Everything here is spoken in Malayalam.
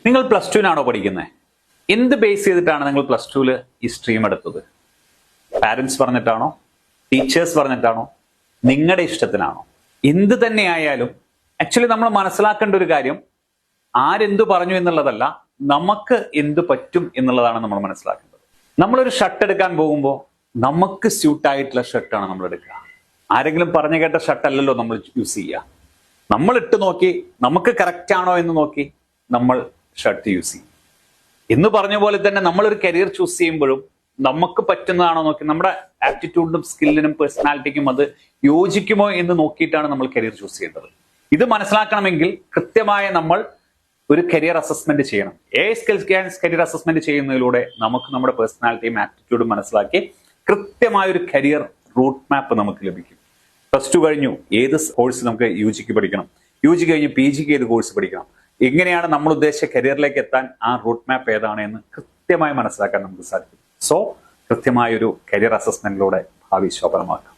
നിങ്ങൾ പ്ലസ് ടുവിനാണോ പഠിക്കുന്നത്? എന്ത് ബേസ് ചെയ്തിട്ടാണ് നിങ്ങൾ പ്ലസ് ടുവിൽ ഈ സ്ട്രീം എടുത്തത്? പാരന്റ്സ് പറഞ്ഞിട്ടാണോ? ടീച്ചേഴ്സ് പറഞ്ഞിട്ടാണോ? നിങ്ങളുടെ ഇഷ്ടത്തിനാണോ? എന്ത് തന്നെയായാലും ആക്ച്വലി നമ്മൾ മനസ്സിലാക്കേണ്ട ഒരു കാര്യം ആരെന്തു പറഞ്ഞു എന്നുള്ളതല്ല, നമുക്ക് എന്ത് പറ്റും എന്നുള്ളതാണ് നമ്മൾ മനസ്സിലാക്കേണ്ടത്. നമ്മളൊരു ഷർട്ട് എടുക്കാൻ പോകുമ്പോൾ നമുക്ക് സ്യൂട്ടായിട്ടുള്ള ഷർട്ടാണ് നമ്മൾ എടുക്കുക. ആരെങ്കിലും പറഞ്ഞു കേട്ട ഷർട്ട് അല്ലല്ലോ നമ്മൾ യൂസ് ചെയ്യുക. നമ്മൾ ഇട്ട് നോക്കി നമുക്ക് കറക്റ്റ് ആണോ എന്ന് നോക്കി നമ്മൾ ഷർട്ട് യൂസ് ചെയ്യും. എന്ന് പറഞ്ഞ പോലെ തന്നെ നമ്മളൊരു കരിയർ ചൂസ് ചെയ്യുമ്പോഴും നമുക്ക് പറ്റുന്നതാണോ നോക്കി, നമ്മുടെ ആപ്റ്റിറ്റ്യൂഡിനും സ്കില്ലിനും പേഴ്സണാലിറ്റിക്കും അത് യോജിക്കുമോ എന്ന് നോക്കിയിട്ടാണ് നമ്മൾ കരിയർ ചൂസ് ചെയ്യേണ്ടത്. ഇത് മനസ്സിലാക്കണമെങ്കിൽ കൃത്യമായ നമ്മൾ ഒരു കരിയർ അസസ്മെന്റ് ചെയ്യണം. കരിയർ അസസ്മെന്റ് ചെയ്യുന്നതിലൂടെ നമുക്ക് നമ്മുടെ പേഴ്സണാലിറ്റിയും ആപ്റ്റിറ്റ്യൂഡും മനസ്സിലാക്കി കൃത്യമായ ഒരു കരിയർ റൂട്ട് മാപ്പ് നമുക്ക് ലഭിക്കും. പ്ലസ് ടു കഴിഞ്ഞു ഏത് കോഴ്സ് നമുക്ക് യുജിക്ക് പഠിക്കണം, യുജി കഴിഞ്ഞ് പി ജിക്ക് ഏത് കോഴ്സ് പഠിക്കണം, എങ്ങനെയാണ് നമ്മൾ ഉദ്ദേശിച്ച കരിയറിലേക്ക് എത്താൻ ആ റൂട്ട് മാപ്പ് ഏതാണ് എന്ന് കൃത്യമായി മനസ്സിലാക്കാൻ നമുക്ക് സാധിക്കും. സോ കൃത്യമായ ഒരു കരിയർ അസസ്മെന്റിലൂടെ ഭാവി ശോഭനമാക്കാം.